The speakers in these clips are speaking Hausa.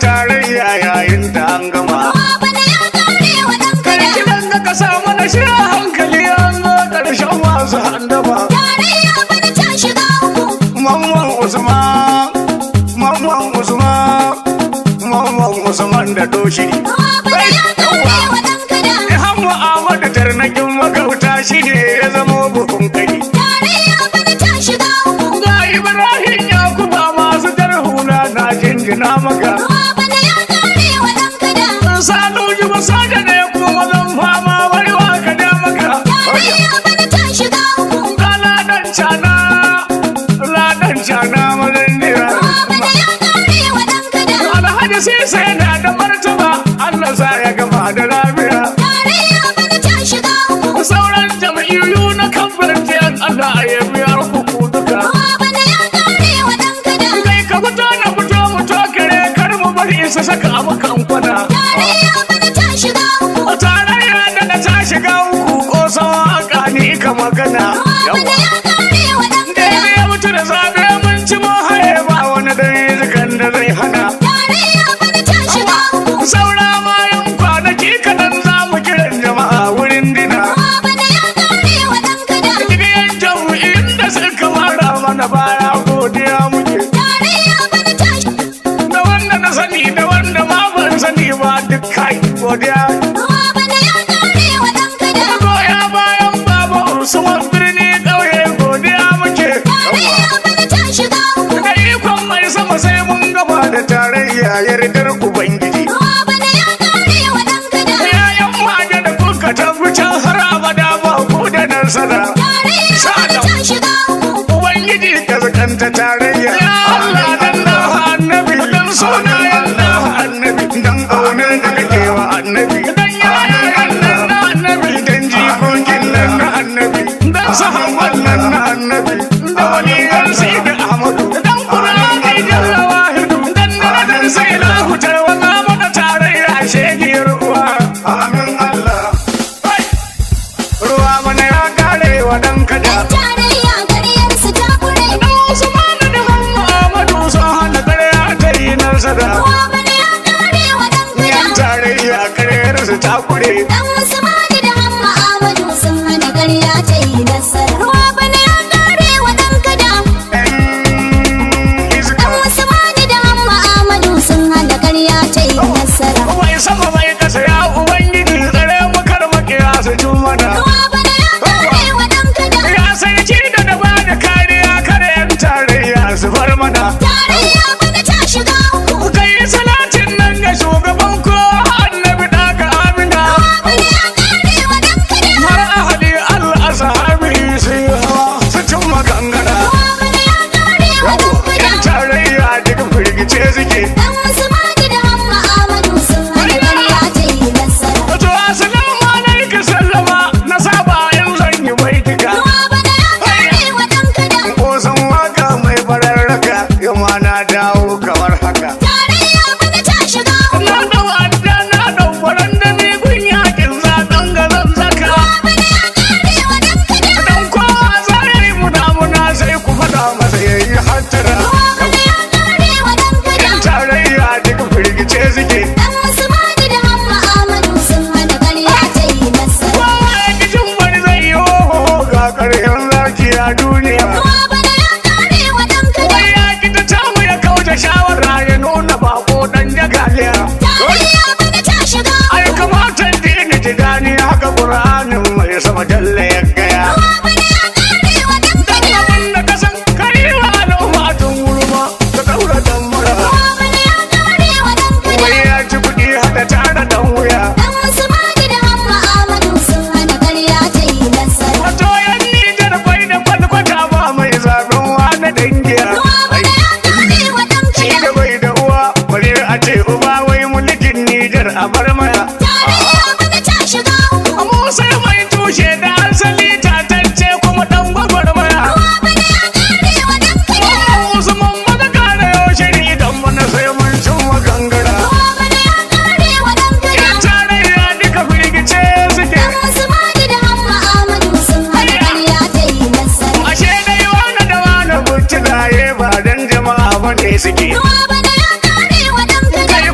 tarayya yayin da an gama. bana ya kare wa ɗan kada. Kidan da ka sa mana shi a hankali an zo ƙarshen masu handama. Tarayya bana ta shiga uku. Mamman Usman, Mamman Usman, Mamman Usman da doshi. bana ya kare wa ɗan kada. Hamma Ahmadu tarnakin magauta shi ne ya zama buhun kai. Tarayya bana ta shiga uku. Ga Ibrahim Yakuba masu darhuna na jinjina maka. bana ya kare wa ɗan kada. Sanu ji masaja ne kuma zan fama baiwa ka da maka. Tarayya bana ta shiga uku. Ga ladan cana mazan jira. bana ya kare wa ɗan kada. Alhaji sai na da martaba Allah sa ya gama da lafiya. Tarayya bana ta shiga uku. Sauran jam'iyyu na kamfanin Allah ya biya ku duka. bana ya kare wa ɗan kada. Kai ka fito na fito mu tokare kar mu bari su saka abu kan kwana. Tarayya bana ta shiga uku. Tarayya da ta shiga uku ko sawa ni ka magana. bana ya kare wa ɗan kada. Ya mutu da zabe mun ci mu haye ba wani dare zikan da zai hana. Tarayya bana ta shiga uku. Saura bayan kwanaki kaɗan za mu kiran jama'a wurin dina. bana ya kare wa ɗan kada. Gidan jam'in da suka mara mana baya godiya muke. Tarayya bana ta shiga Da wanda na sani da wanda ma ban sani ba duk kai godiya. bana ya kare wa ɗan kada. Goya bayan baba Usman birni ƙauye godiya muke. Tarayya bana ta shiga uku. Da ikon mai sama sai mun gaba da tarayya yardar Ubangiji. bana ya kare wa ɗan kada. Yayan mage da kuka tabbata har abada ba ku da nasara. Tarayya bana ta shiga uku. Ubangiji ka zakanta tarayya. Allah dan da annabi dan sunayen da annabi dan aunar da kake wa annabi. Dan yayan nan na annabi dan jikokin nan na annabi dan sahabban nan na annabi da waliyan sai da Ahmadu dan Qur'ani jalla wahidu dan darajar sai na hutar wa mana tarayya shegiyar uwa. Amin Allah. Ruwa mana ya kare wa dan kada. Tarayya gariyar su ta kure. Usman da Muhammadu sun hana ƙarya ta yi nasara. bana ya kare wa ɗan kada. Yan tarayya ƙaryar su ta kure. Dan Usmani da Hamma Ahmadu sun hana ƙarya ta yi nasara. bana ya kare wa ɗan kada. Yan iska. Dan Usmani da Hamma Ahmadu sun hana ƙarya ta yi nasara. Wai sama mai kasa ya Ubangiji tsare mu kar makiya su ju mana. bana ya kare wa ɗan kada. Ya sarki da na ba da kariya kar yan tarayya su bar mana. Tarayya bana ta shiga uku. Kai salatin nan ga shugaban ko annabi daga Amina. bana ya kare wa ɗan kada. Har ahali al-ashabi su yi hawa su cin magangara. bana ya kare wa ɗan kada. Yan tarayya daga firgice suke. Dan Usmani da Hamma Ahmadu sun hana ƙarya ta yi nasara. Wato assalamu alaikum sallama na saba yin zan yi baitika. bana ya kare wa ɗan kada. Ko san waka mai bararraka yamma na dawo kamar haka. Tarayya bana ta shiga uku. Na dau adda na dau baranda ni gun yakin zaɗan gazan zaka. bana ya kare wa ɗan kada. Dan kowa zai muna sai ku faɗa masa yayi hattara. bana ya kare wa ɗan kada. Yan tarayya daga firgice suke. Dan Usmani da Hamma Ahmadu sun hana ƙarya ta yi nasara. Kowa ya ki jin wani zai yi hoho ga ƙarshen zaki a duniya. bana ya kare wa ɗan kada. Wai ya ki ta tamu ya kauce shawara ya nuna bako dan jagaliya. Tarayya bana ta shiga uku. Ai kamata dini ji gani haka Qur'anin mai sama jalla ya gaya. bana ya kare wa ɗan kada. Abin da ka san kai wa al'umma tun wurma ka daura dan mura. bana ya kare wa ɗan kada. Wai ya ci kuɗi hada tara dan wuya. Dan Usmani da Hamma Ahmadu sun hana ƙarya ta yi nasara. Wato yan Nijar bai da kwalkwata ba mai zaben wani dangiya. bana ya kare wa ɗan Shi kada. da bai da uwa bari a ce uba wai mulkin Nijar a bar maya. Tarayya bana ta shiga uku. Musa mai tushe da asali tatacce kuma dan gwagwarmaya. bana ya kare wa ɗan kada. Usman maza kare yau shiri idan mana sai mun cin magangara. bana ya kare wa ɗan kada. Yan tarayya duka firgice suke. Dan Usmani da Hamma Ahmadu sun hana ƙarya ta yi nasara. Ashe dai wani da wani buci zaye ba dan jama'a bane suke. bana ya kare wa ɗan kada. Kai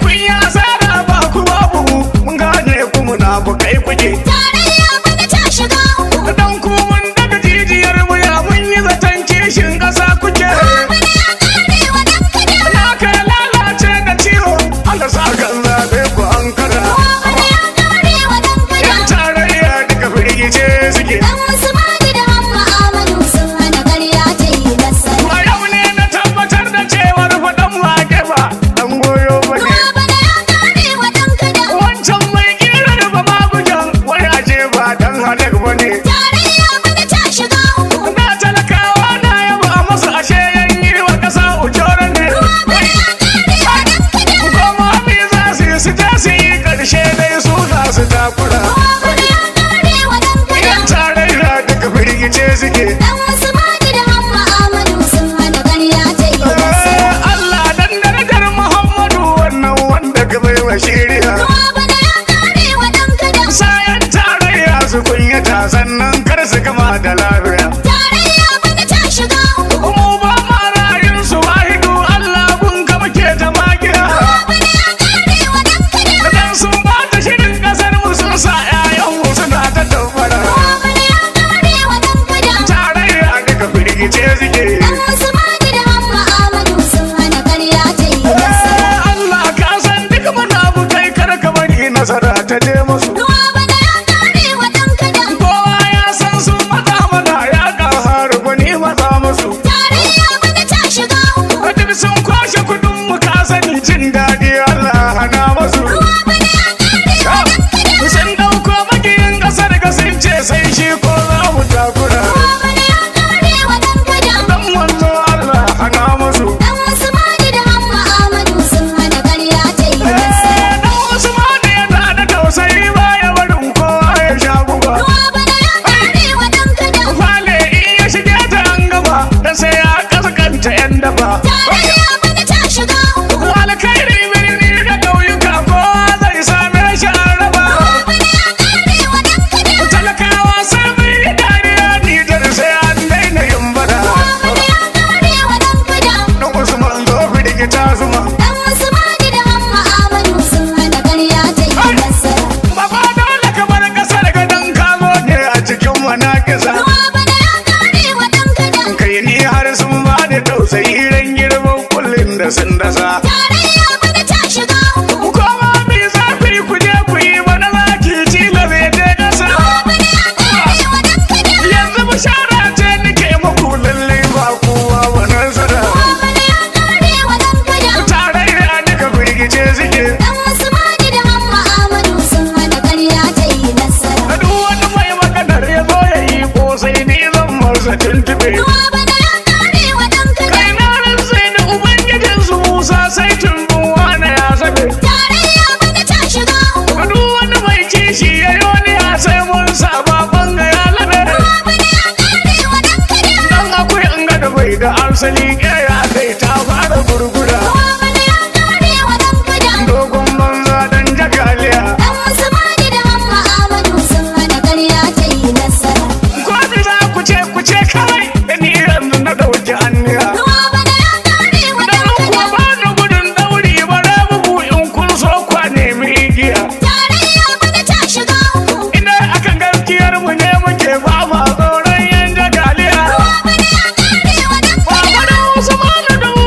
munafukai kuke. Tarayya bana ta shiga uku. Dan ku mun daga jijiyar wuya mun yi zaton kishin ƙasa kuke. Bana ya kare wa dan kada. Na kai lalace da ciwo Allah sa kan zaɓe ku an kada. Bana ya kare wa dan kada. Yan tarayya duka firgice suke. Dan Usmani da Hamma Ahmadu sun hana ƙarya ta yi nasara. A yau ne na tabbatar da cewar faɗan wake ba dan goyo ba ne. Bana ya kare wa dan kada. Wancan mai ƙirar ba ma bujan wani aje ba dan halak ba ne. Tarayya bana ta shiga uku. Na talakawa na yaba masa ashe yan yi wa ƙasa ujora ne. Bana ya kare wa dan kada. Goma me za su yi su ta su yi ƙarshe dai su za su takura. Bana ya kare wa dan kada. Yan tarayya duka firgice suke. Dan Usmani da Hamma Ahmadu sun hana ƙarya ta yi nasara. Allah dan darajar Muhammadu wannan wanda ka bai wa shiriya. Bana ya kare wa dan kada. Sayan tarayya su kunyata sannan kar su gama da lafiya. Tarayya bana ta shiga uku. Mu ba ma ra'ayin su wahidu Allah kun ka muke ta magiya. Bana ya kare wa dan kada. Dan sun ba ta shirin kasar mu sun sa 'ya'yan mu suna ta tabbara. Bana ya kare wa dan kada. Tarayya duka firgice suke. Dan Usmani da Hamma Ahmadu sun hana ƙarya ta yi nasara. Allah ka san duk munafukai kar ka bari nasara ta je musu. Bana ya kare wa dan kada. Kowa ya san sun matsa mana ya ƙaharu gwani matsa musu. Tarayya bana ta shiga uku. Duk sun kwashe kudin mu ka sani jin daɗi Allah hana musu. Bana ya kare wa dan kada. Sun ɗauko makiyin ƙasar ga sun ce sai shi ko za mu takura. Bana ya kare wa dan kada. Dan wanzo Allah hana musu. Dan Usmani da Hamma Ahmadu sun hana ƙarya ta yi nasara. Dan Usman yana da tausayi baya barin kowa ya sha guba. Bana ya kare wa dan kada. Fale in ya shige ta an gaba dan sai ya kaskanta 'yan daba. Tarayya bana ta shiga uku. Alkhairi birni da ƙauyuka kowa zai same shi an raba. Bana ya kare wa dan kada. Talakawa sai mun yi dariya Nijar sai an daina yin bada. Bana ya kare wa dan kada. Dan Usman zo firgita zuma. Dan Usmani da Hamma Ahmadu sun hana ƙarya ta yi nasara. Baba dole ka bar ƙasar ga dan ka zo ne a cikin manakisa. Bana ya kare wa dan kada. Kai ni har sun ba da tausayi ran girman kullum da sun dasa. Tarayya bana ta shiga uku. Koma me zafi ku je ku yi bana zaki cila zai je ƙasa. Bana ya kare wa dan kada. Yanzu bishara ce nake muku lallai ba kowa ba nasara. Bana ya kare wa dan kada. Tarayya duka firgice suke. Dan Usmani da Hamma Ahmadu sun hana ƙarya ta yi nasara. Duk wani mai maganar ya zo ya yi kosai ni zan masa tuntube. Bana ya kare wa dan kada. Kai na rantsai da ubangijin su Musa sai tumbin wane ya zabe. Tarayya bana ta shiga uku. Duk wani mai kishi ya yi wani ya sai mun saba banga ya labe. Bana ya kare wa dan kada. Dan akwai an gada bai da asali ya kai ta fara gurgura. Bana ya kare wa dan kada. Dogon banza dan jagaliya. Dan Usmani da Hamma Ahmadu sun hana ƙarya ta yi nasara. Kwafi za ku ce kawai da ni yanzu na ɗauki anniya. Bana ya kare wa Dan dan kuwa kada. ba ni gudun ɗauri ba na bugu in kun so kwa nemi igiya. Tarayya bana ta shiga uku. Idan akan gaskiyar mu ne muke ba ma tsoron yan jagaliya. Bana ya kare wa dan Ba kada. mana wasu ma da dubu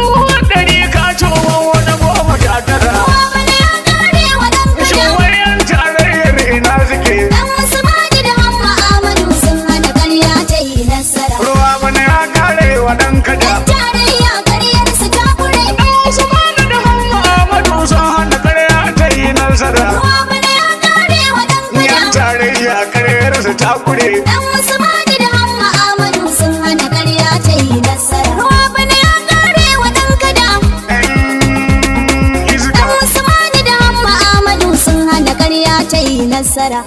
ɗari ka cowa wani 19. Bana ya kare wa dan kada. Shin wayan tarayyar ina suke? Dan Usmani da Hamma Ahmadu sun hana ƙarya ta yi nasara. Ruwa bana ya kare wa ɗan kada. Tarayya ƙaryar su ta kure. Usman da Hamma Ahmadu sun hana karya ta yi nasara. Bana ya kare wa dan Yan kada. tarayya karyar su ta kure. Dan Usmani da Hamma Ahmadu sun hana ƙarya ta yi nasara. Bana ya kare wa dan kada. Yan iska. Dan Usmani da Hamma Ahmadu sun hana ƙarya ta yi nasara.